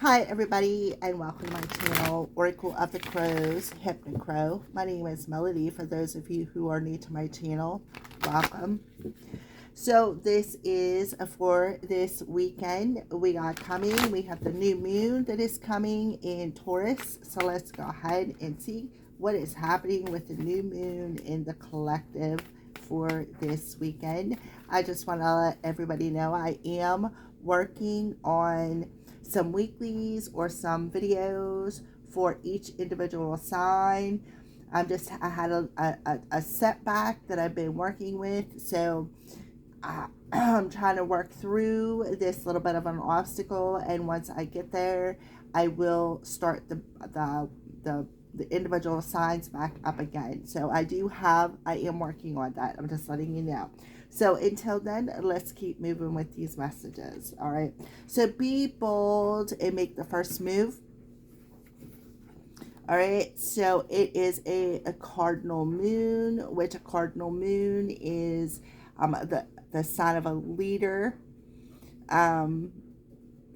Hi everybody and welcome to my channel, Oracle of the Crows, HypnoCrow. My name is Melody. For those of you who are new to my channel, welcome. So this is for this weekend. We got coming, we have the new moon that is coming in Taurus. So let's go ahead and see what is happening with the new moon in the collective for this weekend. I just want to let everybody know I am working on some weeklies or some videos for each individual sign. I had a setback that I've been working with, so I'm trying to work through this little bit of an obstacle, and once I get there, I will start the individual signs back up again. So I am working on that. I'm just letting you know. So until then, let's keep moving with these messages. All right. So be bold and make the first move. All right. So it is a cardinal moon, which a cardinal moon is the sign of a leader,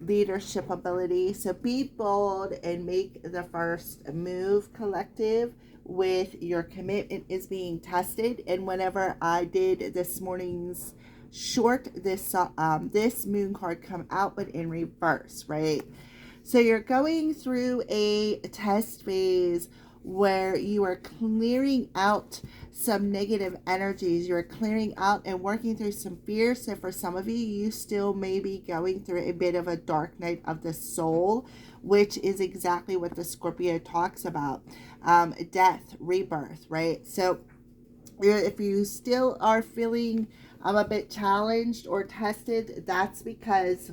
leadership ability. So be bold and make the first move, collective, with your commitment is being tested. And whenever I did this morning's short, this moon card come out, but in reverse, right? So you're going through a test phase where you are clearing out some negative energies. You're clearing out and working through some fear. So for some of you, you still may be going through a bit of a dark night of the soul, which is exactly what the Scorpio talks about. Death, rebirth, right? So if you still are feeling a bit challenged or tested, that's because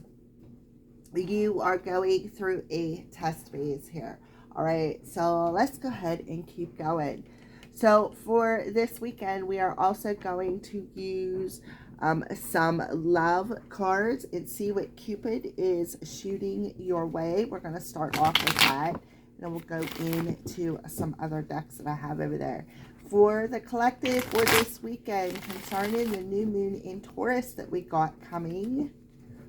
you are going through a test phase here. All right, so let's go ahead and keep going. So for this weekend, we are also going to use some love cards and see what Cupid is shooting your way. We're going to start off with that, and then we'll go into some other decks that I have over there. For the collective for this weekend concerning the new moon in Taurus that we got coming,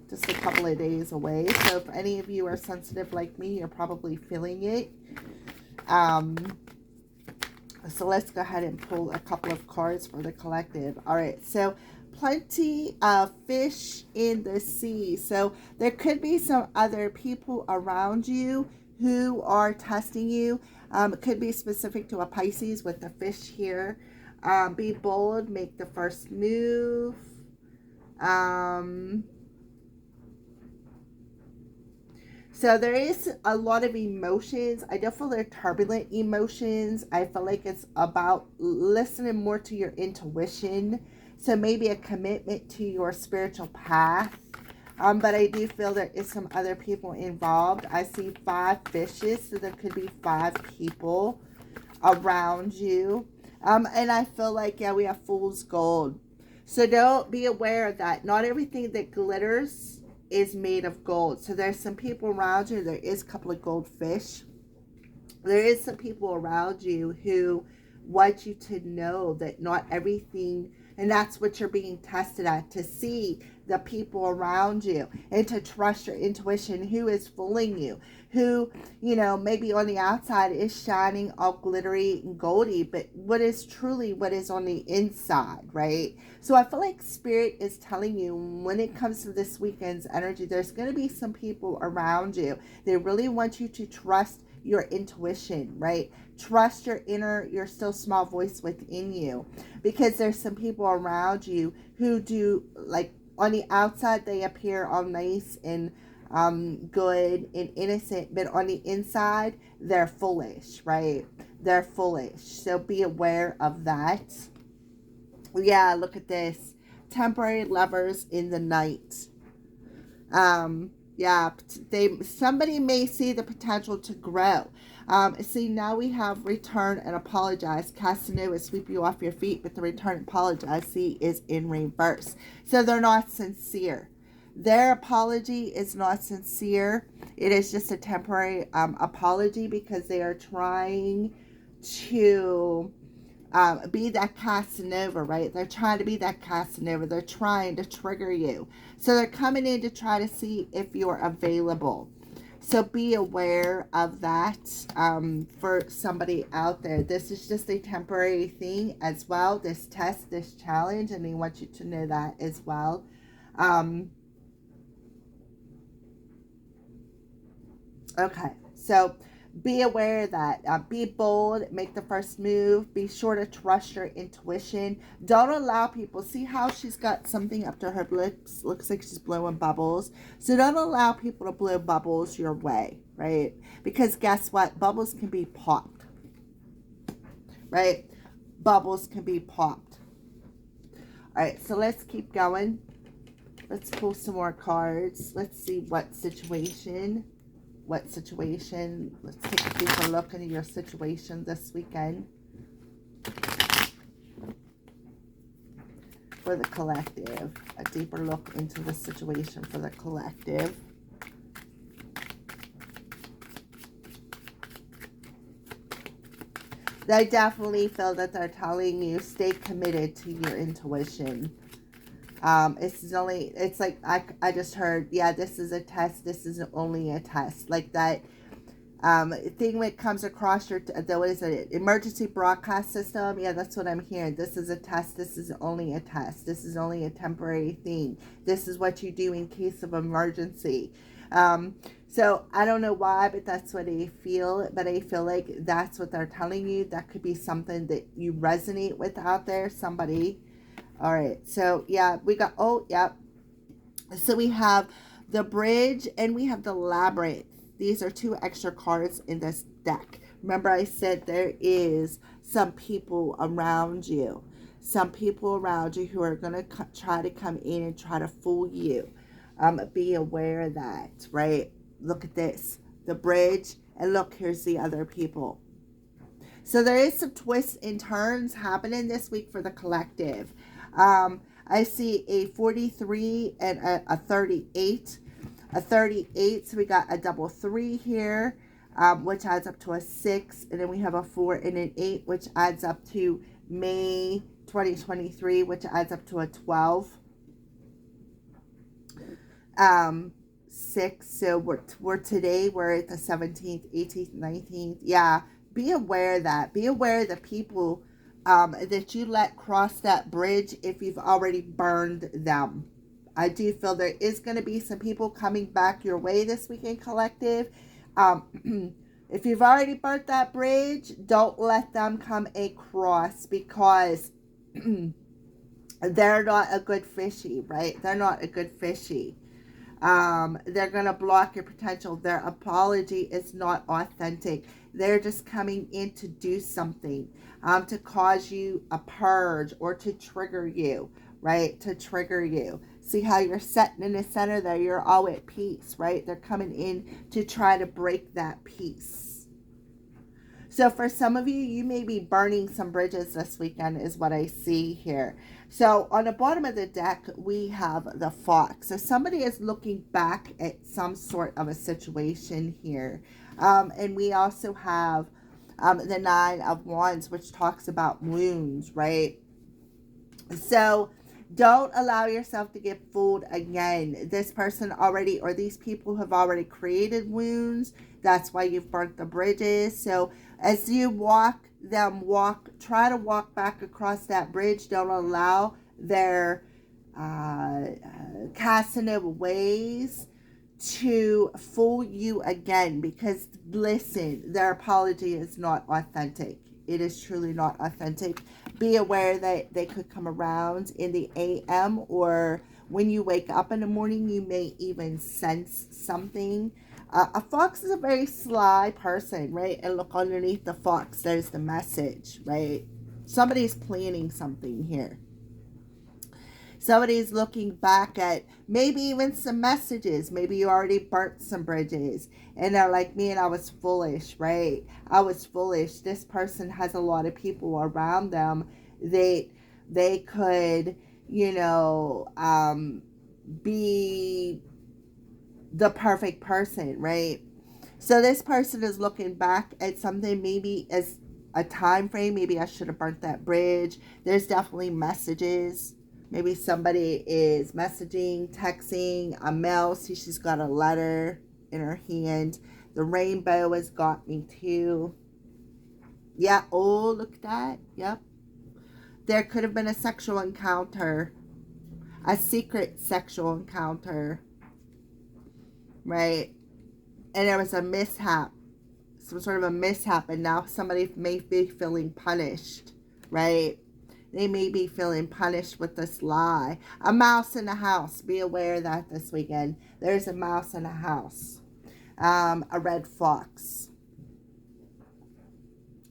just a couple of days away. So if any of you are sensitive like me, you're probably feeling it. So let's go ahead and pull a couple of cards for the collective. All right, so plenty of fish in the sea. So there could be some other people around you who are testing you. It could be specific to a Pisces with the fish here. Be bold, make the first move. So there is a lot of emotions. I don't feel they're turbulent emotions. I feel like it's about listening more to your intuition. So maybe a commitment to your spiritual path. But I do feel there is some other people involved. I see 5 fishes, so there could be 5 people around you. And I feel like, yeah, we have fool's gold. So don't be aware of that. Not everything that glitters is made of gold. So there's some people around you. There is a couple of goldfish. There is some people around you who want you to know that not everything, and that's what you're being tested at, to see the people around you and to trust your intuition. Who is fooling you? Who, maybe on the outside is shining all glittery and goldy, but what is on the inside, right? So I feel like Spirit is telling you, when it comes to this weekend's energy, there's going to be some people around you. They really want you to trust your intuition, right? Trust your still small voice within you, because there's some people around you who do, like, on the outside they appear all nice and good and innocent, but on the inside they're foolish, right? They're foolish. So be aware of that. Yeah, look at this. Temporary lovers in the night. Yeah, somebody may see the potential to grow. See, now we have return and apologize. Casanova, sweep you off your feet, but the return and apologize, see, is in reverse. So they're not sincere. Their apology is not sincere. It is just a temporary apology, because they are trying to be that Casanova, right? They're trying to be that Casanova. They're trying to trigger you. So they're coming in to try to see if you're available. So be aware of that for somebody out there. This is just a temporary thing as well. This test, this challenge, and they want you to know that as well. Okay, so be aware that be bold, make the first move, be sure to trust your intuition. Don't allow people, see how she's got something up to her lips, looks like she's blowing bubbles. So don't allow people to blow bubbles your way, right? Because guess what? Bubbles can be popped, right? Bubbles can be popped. All right, so let's keep going. Let's pull some more cards. Let's see what situation. Let's take a deeper look into your situation this weekend for the collective. A deeper look into the situation for the collective. I definitely feel that they're telling you stay committed to your intuition. It's like I just heard, yeah, this is a test. This is only a test. Like that thing that comes across your, what is it, emergency broadcast system? Yeah, that's what I'm hearing. This is a test. This is only a test. This is only a temporary thing. This is what you do in case of emergency. So I don't know why, but that's what I feel. But I feel like that's what they're telling you. That could be something that you resonate with out there. Somebody. All right, so yeah, we got, oh, yeah. So we have the bridge and we have the labyrinth. These are 2 extra cards in this deck. Remember I said there is some people around you. Some people around you who are going to try to come in and try to fool you. Be aware of that, right? Look at this. The bridge, and look, here's the other people. So there is some twists and turns happening this week for the collective. I see a 43 and a 38. A 38, so we got a double 3 here, which adds up to a 6. And then we have a 4 and an 8, which adds up to May 2023, which adds up to a 12. 6, so we're today, we're at the 17th, 18th, 19th. Yeah, be aware of that. Be aware of the people that you let cross that bridge if you've already burned them. I do feel there is going to be some people coming back your way this weekend, collective. If you've already burnt that bridge, don't let them come across, because they're not a good fishy, right? They're not a good fishy. They're going to block your potential. Their apology is not authentic. They're just coming in to do something, to cause you a purge or to trigger you, right? To trigger you. See how you're sitting in the center there? You're all at peace, right? They're coming in to try to break that peace. So for some of you, you may be burning some bridges this weekend is what I see here. So on the bottom of the deck, we have the Fox. So somebody is looking back at some sort of a situation here. And we also have the 9 of Wands, which talks about wounds, right? So don't allow yourself to get fooled again. This person already, or these people have already created wounds. That's why you've burnt the bridges. So as you try to walk back across that bridge. Don't allow their Casanova ways to fool you again, because listen, their apology is not authentic. It is truly not authentic. Be aware that they could come around in the AM, or when you wake up in the morning, you may even sense something. A fox is a very sly person, right? And look underneath the fox, there's the message, right? Somebody's planning something here. Somebody's looking back at maybe even some messages. Maybe you already burnt some bridges. And they're like, man, I was foolish, right? I was foolish. This person has a lot of people around them that they could, be the perfect person, right? So this person is looking back at something maybe as a time frame. Maybe I should have burnt that bridge. There's definitely messages. Maybe somebody is messaging, texting, a mail. See, she's got a letter in her hand. The rainbow has got me too. Yeah, oh, look at that. Yep. There could have been a sexual encounter, a secret sexual encounter, right? And there was a mishap, some sort of a mishap, and now somebody may be feeling punished, right? They may be feeling punished with this lie. A mouse in the house. Be aware of that this weekend. There's a mouse in the house. A red fox.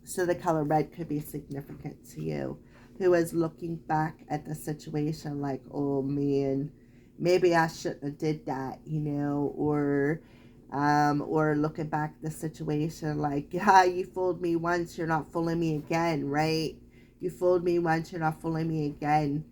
So the color red could be significant to you. Who is looking back at the situation like, oh man, maybe I shouldn't have did that, or looking back at the situation like, yeah, you fooled me once, you're not fooling me again, right? You fooled me once, you're not fooling me again.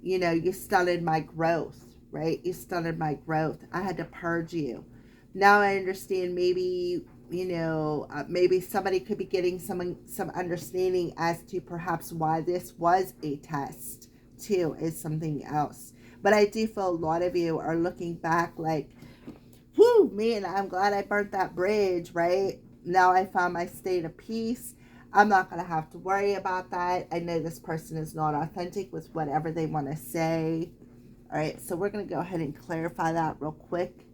You stunted my growth, right? You stunted my growth. I had to purge you. Now I understand maybe, maybe somebody could be getting some understanding as to perhaps why this was a test, too, is something else. But I do feel a lot of you are looking back like, whoo, man, I'm glad I burnt that bridge, right? Now I found my state of peace. I'm not going to have to worry about that. I know this person is not authentic with whatever they want to say. All right, so we're going to go ahead and clarify that real quick.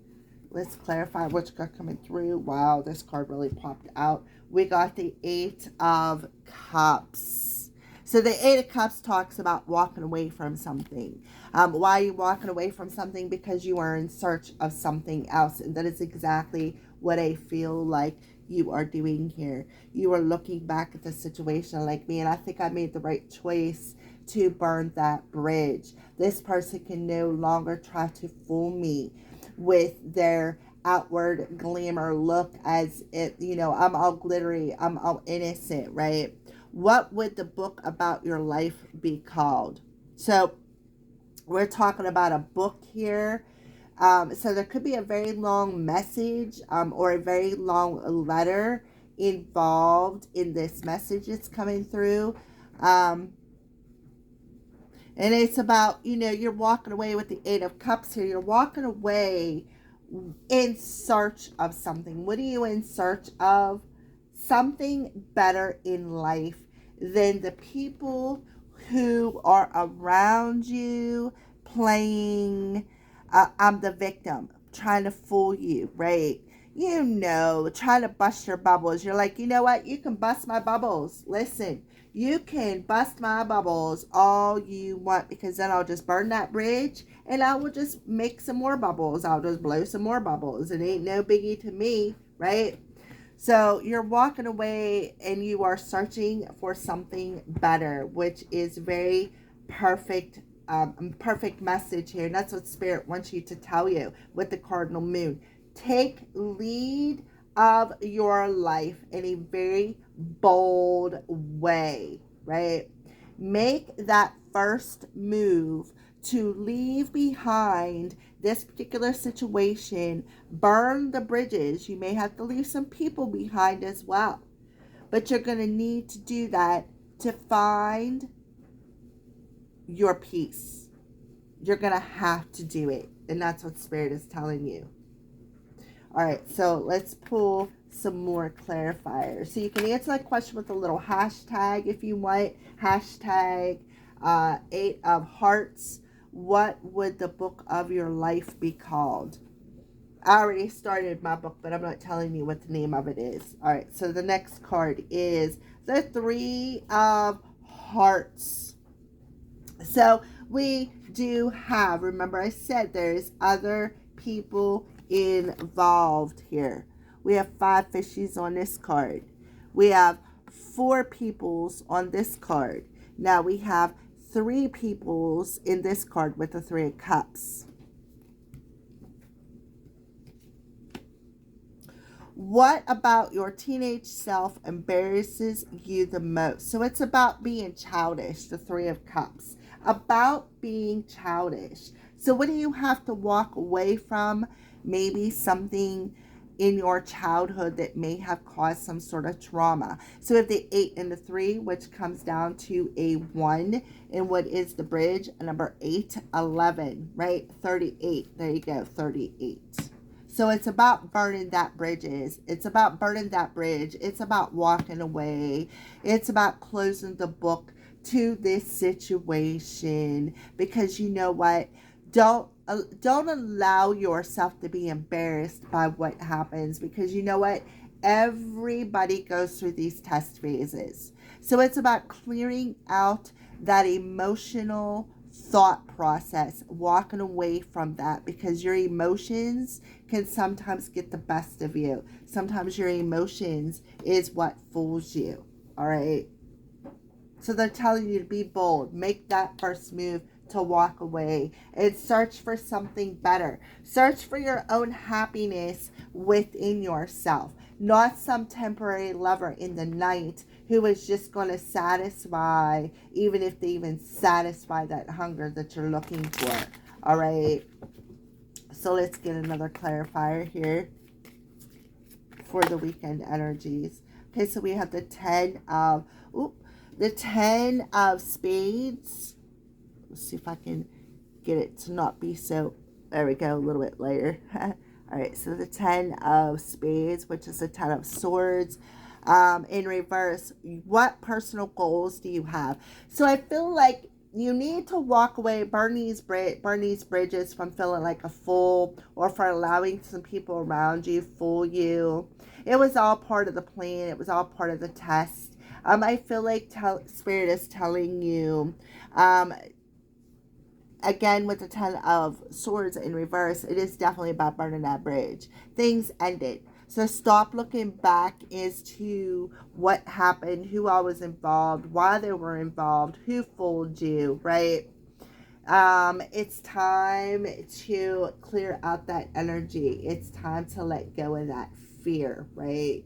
Let's clarify what's coming through. Wow, this card really popped out. We got the 8 of Cups. So the 8 of Cups talks about walking away from something. Why are you walking away from something? Because you are in search of something else. And that is exactly what I feel like you are doing here. You are looking back at the situation like, man, I think I made the right choice to burn that bridge. This person can no longer try to fool me with their outward glamour look as if, I'm all glittery, I'm all innocent, right? What would the book about your life be called? So we're talking about a book here. So there could be a very long message or a very long letter involved in this message that's coming through. And it's about, you're walking away with the 8 of Cups here. You're walking away in search of something. What are you in search of? Something better in life than the people who are around you playing, I'm the victim, trying to fool you, right? Trying to bust your bubbles. You're like, you know what? You can bust my bubbles. Listen, you can bust my bubbles all you want, because then I'll just burn that bridge and I will just make some more bubbles. I'll just blow some more bubbles. It ain't no biggie to me, right? So you're walking away and you are searching for something better, which is very perfect, perfect message here. And that's what Spirit wants you to tell you with the Cardinal Moon. Take lead of your life in a very bold way, right? Make that first move to leave behind this particular situation. Burn the bridges. You may have to leave some people behind as well, but you're going to need to do that to find your peace. You're going to have to do it, and that's what Spirit is telling you. All right, so let's pull some more clarifiers. So you can answer that question with a little hashtag if you want. Hashtag 8 of Hearts. What would the book of your life be called? I already started my book, but I'm not telling you what the name of it is. All right, so the next card is the 3 of Hearts. So we do have, remember I said there's other people involved here. We have 5 fishies on this card. We have 4 peoples on this card. Now we have 3 peoples in this card with the 3 of Cups. What about your teenage self embarrasses you the most? So it's about being childish, the 3 of Cups. About being childish. So what do you have to walk away from? Maybe something in your childhood that may have caused some sort of trauma. So we have the 8 and the 3, which comes down to a 1. And what is the bridge? Number 8, 11, right? 38. There you go, 38. So it's about burning that bridges. It's about burning that bridge. It's about walking away. It's about closing the book to this situation, because you know what? Don't allow yourself to be embarrassed by what happens, because you know what? Everybody goes through these test phases. So it's about clearing out that emotional thought process, walking away from that, because your emotions can sometimes get the best of you. Sometimes your emotions is what fools you. All right. So they're telling you to be bold, make that first move to walk away and search for something better. Search for your own happiness within yourself, not some temporary lover in the night who is just going to satisfy, even if they even satisfy that hunger that you're looking for. All right. So let's get another clarifier here for the weekend energies. Okay, so we have the 10 of spades. Let's see if I can get it to not be so, there we go, a little bit later. All right, so the 10 of spades, which is the 10 of swords. In reverse, what personal goals do you have? So I feel like you need to walk away, burn these bridges from feeling like a fool, or for allowing some people around you fool you. It was all part of the plan. It was all part of the test. I feel like Spirit is telling you, again, with the 10 of swords in reverse, it is definitely about burning that bridge. Things ended. So stop looking back as to what happened, who all was involved, why they were involved, who fooled you, right? It's time to clear out that energy. It's time to let go of that fear, right?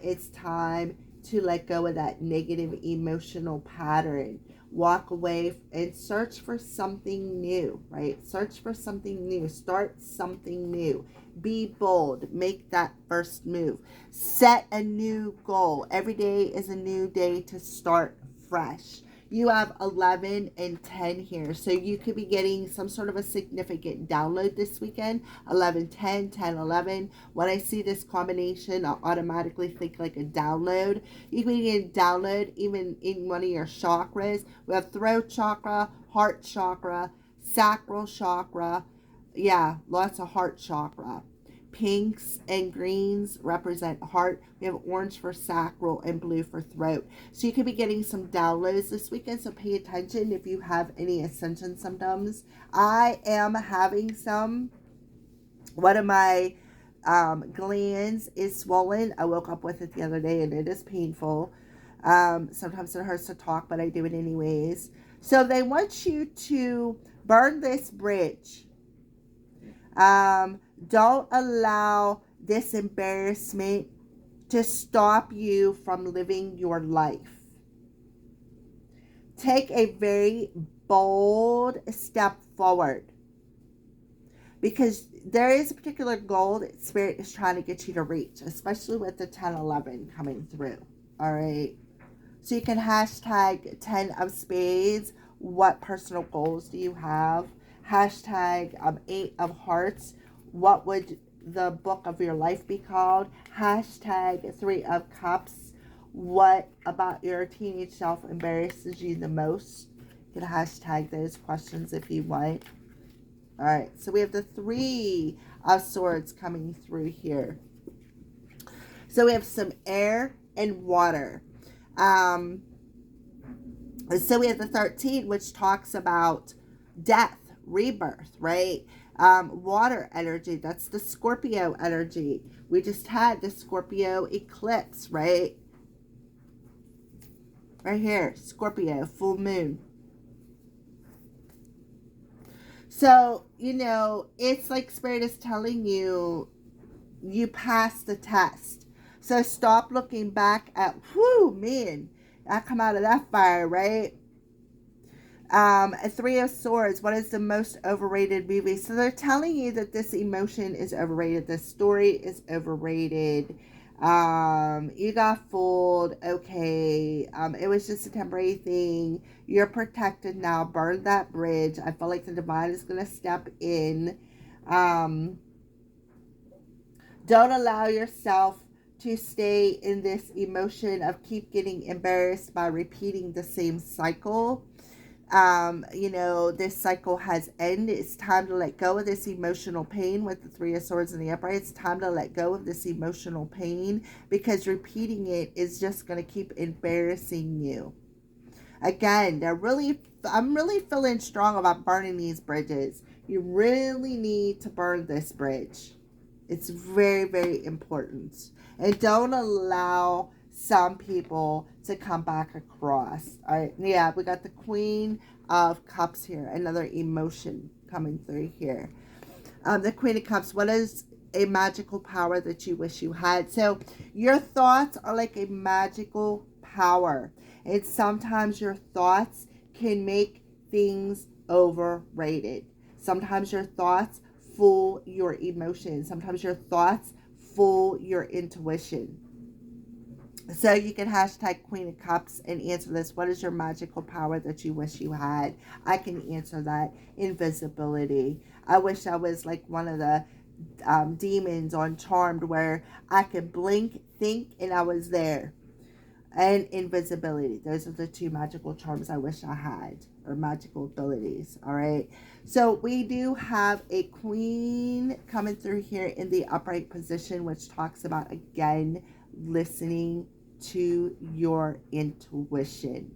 It's time to let go of that negative emotional pattern. Walk away and search for something new, right? Search for something new. Start something new. Be bold. Make that first move. Set a new goal. Every day is a new day to start fresh. You have 11 and 10 here. So you could be getting some sort of a significant download this weekend. 11, 10, 10, 11. When I see this combination, I'll automatically think like a download. You can be getting download even in one of your chakras. We have throat chakra, heart chakra, sacral chakra. Yeah, lots of heart chakra. Pinks and greens represent heart. We have orange for sacral and blue for throat. So you could be getting some downloads this weekend. So pay attention if you have any ascension symptoms. I am having some. One of my glands is swollen. I woke up with it the other day and it is painful. Sometimes it hurts to talk, but I do it anyways. So they want you to burn this bridge. Don't allow this embarrassment to stop you from living your life. Take a very bold step forward, because there is a particular goal that Spirit is trying to get you to reach, especially with the 10-11 coming through. All right. So you can hashtag 10 of spades. What personal goals do you have? Hashtag 8 of hearts. What would the book of your life be called? Hashtag 3 of cups. What about your teenage self embarrasses you the most? You can hashtag those questions if you want. All right, so we have the 3 of swords coming through here. So we have some air and water. So we have the 13, which talks about death, rebirth, right? Water energy, that's the Scorpio energy. We just had the Scorpio eclipse, right? Right here, Scorpio, full moon. So, it's like Spirit is telling you, you passed the test. So stop looking back at, whoo, man, I come out of that fire, right? A 3 of swords. What is the most overrated movie? So they're telling you that this emotion is overrated. This story is overrated. You got fooled. Okay. It was just a temporary thing. You're protected now. Burn that bridge. I feel like the divine is going to step in. Don't allow yourself to stay in this emotion of keep getting embarrassed by repeating the same cycle. This cycle has ended. It's time to let go of this emotional pain with the Three of Swords and the Upright. It's time to let go of this emotional pain, because repeating it is just going to keep embarrassing you. Again, I'm really feeling strong about burning these bridges. You really need to burn this bridge. It's very, very important. And don't allow some people to come back across. All right. Yeah, we got the Queen of Cups here. Another emotion coming through here. The Queen of Cups. What is a magical power that you wish you had? So your thoughts are like a magical power. And sometimes your thoughts can make things overrated. Sometimes your thoughts fool your emotions. Sometimes your thoughts fool your intuition. So you can hashtag Queen of Cups and answer this. What is your magical power that you wish you had? I can answer that. Invisibility. I wish I was like one of the demons on Charmed, where I could blink, think, and I was there. And invisibility. Those are the two magical charms I wish I had, or magical abilities. All right. So we do have a Queen coming through here in the upright position, which talks about, again, listening to your intuition.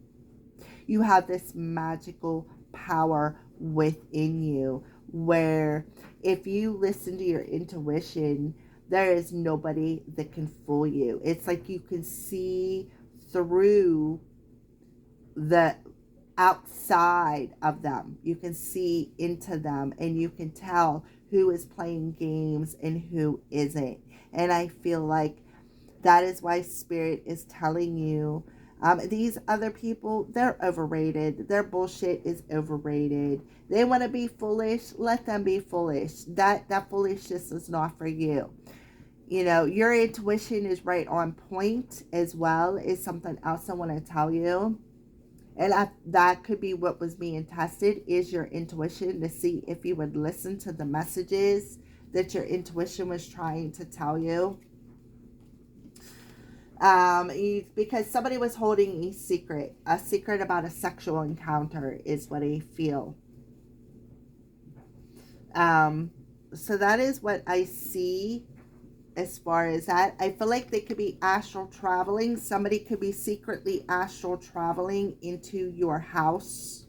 You have this magical power within you, where if you listen to your intuition, there is nobody that can fool you. It's like you can see through the outside of them. You can see into them, and you can tell who is playing games and who isn't. And I feel like that is why Spirit is telling you, these other people, they're overrated. Their bullshit is overrated. They want to be foolish. Let them be foolish. That foolishness is not for you. Your intuition is right on point as well, is something else I want to tell you. And that could be what was being tested, is your intuition, to see if you would listen to the messages that your intuition was trying to tell you. Because somebody was holding a secret about a sexual encounter is what I feel. So that is what I see. As far as that, I feel like they could be astral traveling. Somebody could be secretly astral traveling into your house.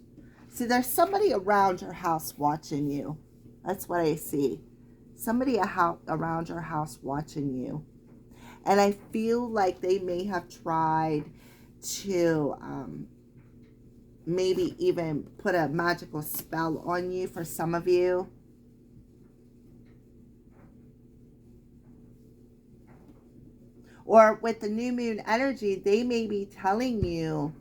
See, there's somebody around your house watching you. That's what I see. Somebody around your house watching you. And I feel like they may have tried to maybe even put a magical spell on you for some of you. Or with the new moon energy, they may be telling you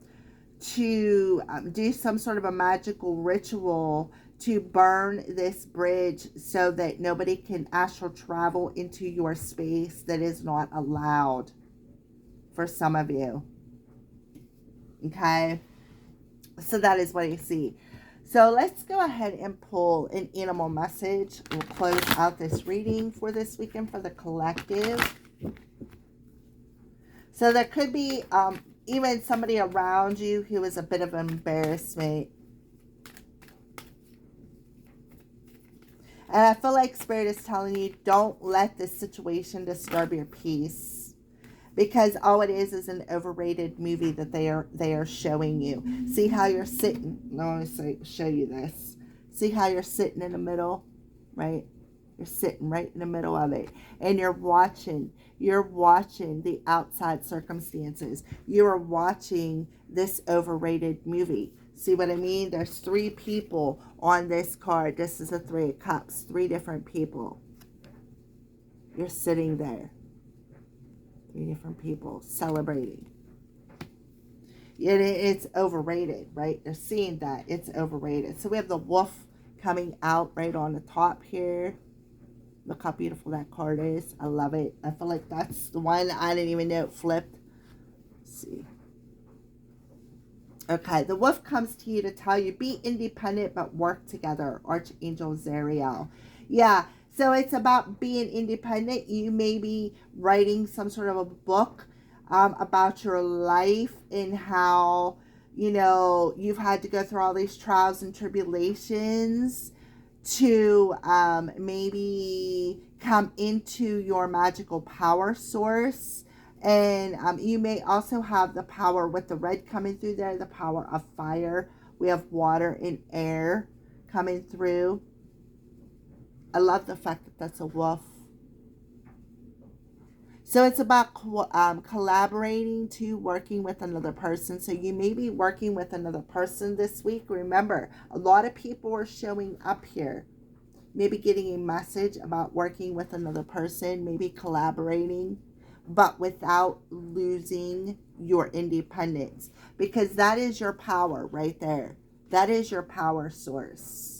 to do some sort of a magical ritual to burn this bridge, so that nobody can astral travel into your space that is not allowed for some of you. Okay? So that is what I see. So let's go ahead and pull an animal message. We'll close out this reading for this weekend for the collective. So there could be even somebody around you who is a bit of an embarrassment. And I feel like Spirit is telling you, don't let this situation disturb your peace. Because all it is an overrated movie that they are showing you. See how you're sitting. Let me show you this. See how you're sitting in the middle, right? You're sitting right in the middle of it. And you're watching the outside circumstances. You are watching this overrated movie. See what I mean? There's 3 people on this card. This is a 3 of Cups. 3 different people. You're sitting there. 3 different people celebrating. It's overrated, right? They're seeing that. It's overrated. So we have the wolf coming out right on the top here. Look how beautiful that card is. I love it. I feel like that's the one. I didn't even know it flipped. Let's see. Okay, the wolf comes to you to tell you, be independent but work together. Archangel Zariel. Yeah, So it's about being independent. You may be writing some sort of a book about your life and how, you've had to go through all these trials and tribulations to maybe come into your magical power source. And you may also have the power with the red coming through there, the power of fire. We have water and air coming through. I love the fact that that's a wolf. So it's about collaborating to working with another person. So you may be working with another person this week. Remember, a lot of people are showing up here. Maybe getting a message about working with another person, maybe collaborating, but without losing your independence. Because that is your power right there. That is your power source.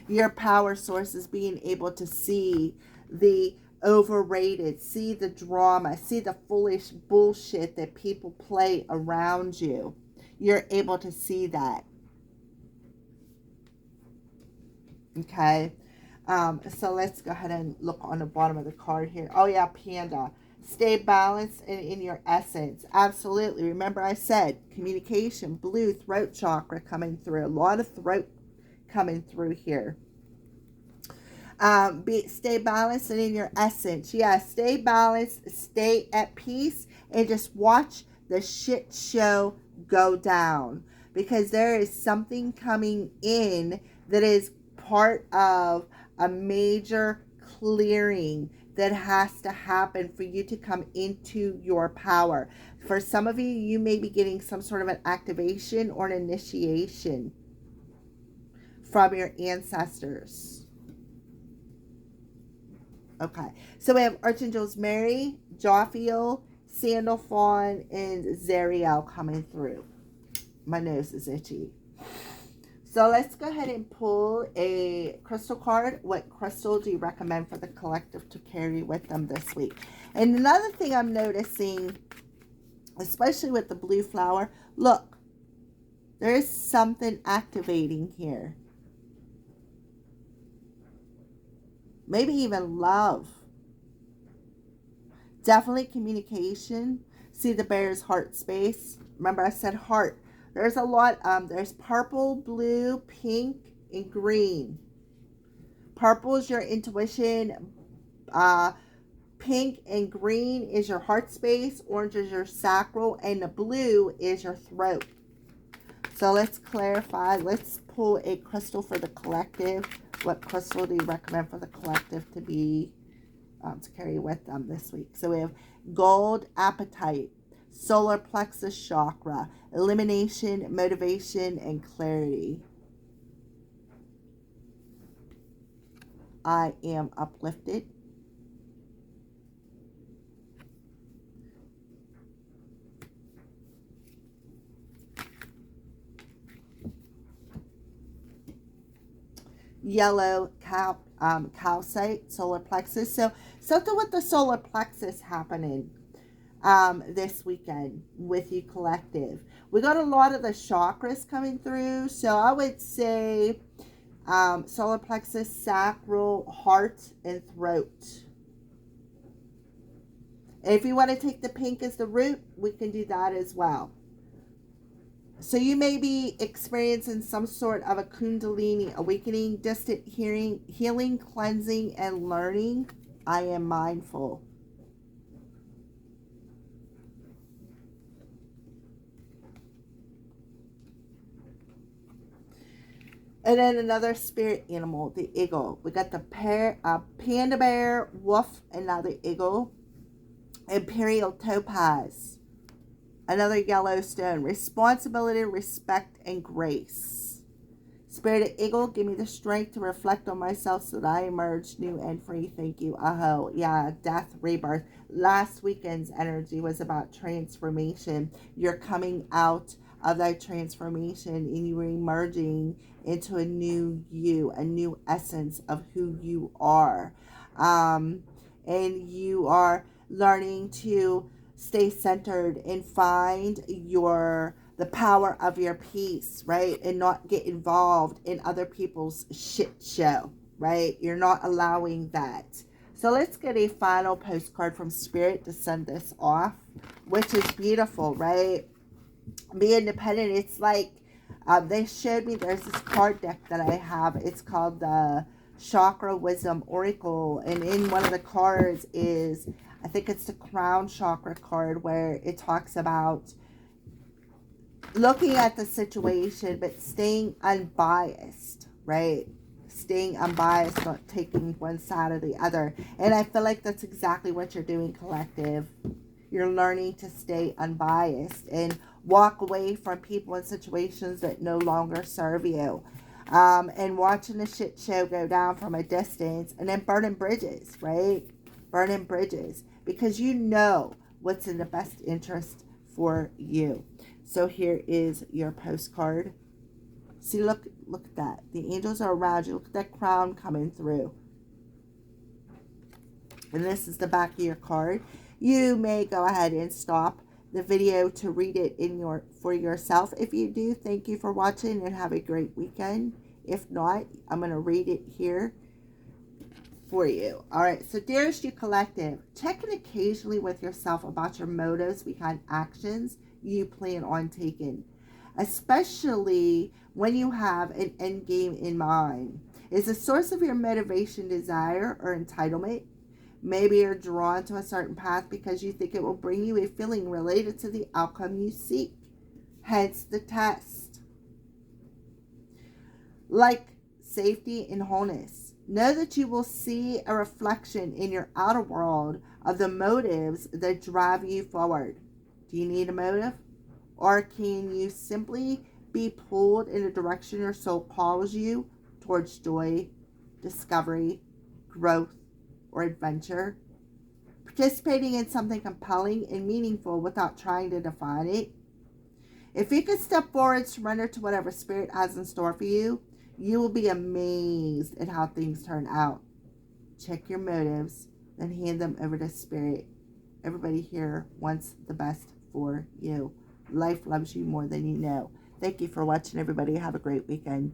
Your power source is being able to see the overrated, see the drama, see the foolish bullshit that people play around you. You're able to see that. Okay. So let's go ahead and look on the bottom of the card here. Oh yeah, Panda. Stay balanced and in your essence. Absolutely. Remember I said communication, blue, throat chakra coming through. A lot of throat coming through here. Stay balanced and in your essence. Yeah, stay balanced, stay at peace, and just watch the shit show go down. Because there is something coming in that is part of a major clearing that has to happen for you to come into your power. For some of you, you may be getting some sort of an activation or an initiation from your ancestors. Okay, so we have Archangels Mary, Jophiel, Sandalphon, and Zariel coming through. My nose is itchy. So let's go ahead and pull a crystal card. What crystal do you recommend for the collective to carry with them this week? And another thing I'm noticing, especially with the blue flower, look, there is something activating here. Maybe even love. Definitely communication. See the bear's heart space. Remember I said heart. There's a lot. There's purple, blue, pink, and green. Purple is your intuition. Pink and green is your heart space. Orange is your sacral. And the blue is your throat. So let's clarify. Let's pull a crystal for the collective. What crystal do you recommend for the collective to be to carry with them this week? So we have gold apatite, solar plexus chakra, elimination, motivation, and clarity. I am uplifted. Yellow calcite, solar plexus. So something with the solar plexus happening this weekend with you collective. We got a lot of the chakras coming through. So I would say solar plexus, sacral, heart, and throat. And if you want to take the pink as the root, we can do that as well. So you may be experiencing some sort of a kundalini awakening, distant healing, cleansing, and learning. I am mindful. And then another spirit animal, the eagle. We got the panda bear, wolf, and now the eagle. Imperial topaz. Another yellow stone. Responsibility, respect, and grace. Spirit of eagle, give me the strength to reflect on myself so that I emerge new and free. Thank you. Aho. Yeah, death, rebirth. Last weekend's energy was about transformation. You're coming out of that transformation and you are emerging into a new you, a new essence of who you are. And you are learning to stay centered and find your the power of your peace, right? And not get involved in other people's shit show, right? You're not allowing that. So let's get a final postcard from Spirit to send this off, which is beautiful, right? Be independent. It's like they showed me, there's this card deck that I have. It's called the Chakra Wisdom Oracle. And in one of the cards is, I think it's the Crown Chakra card, where it talks about looking at the situation, but staying unbiased, right? Staying unbiased, not taking one side or the other. And I feel like that's exactly what you're doing, collective. You're learning to stay unbiased and walk away from people and situations that no longer serve you. And watching the shit show go down from a distance, and then burning bridges, right? Burning bridges, because you know what's in the best interest for you. So here is your postcard. See, look at that. The angels are around you. Look at that crown coming through. And this is the back of your card. You may go ahead and stop the video to read it for yourself. If you do, thank you for watching and have a great weekend. If not, I'm going to read it here for you. All right, so dearest you collective, check in occasionally with yourself about your motives behind actions you plan on taking, especially when you have an end game in mind. Is the source of your motivation desire or entitlement? Maybe you're drawn to a certain path because you think it will bring you a feeling related to the outcome you seek, hence the test. Like safety and wholeness. Know that you will see a reflection in your outer world of the motives that drive you forward. Do you need a motive? Or can you simply be pulled in the direction your soul calls you towards joy, discovery, growth, or adventure? Participating in something compelling and meaningful without trying to define it? If you can step forward, surrender to whatever Spirit has in store for you, you will be amazed at how things turn out. Check your motives, then hand them over to Spirit. Everybody here wants the best for you. Life loves you more than you know. Thank you for watching, everybody. Have a great weekend.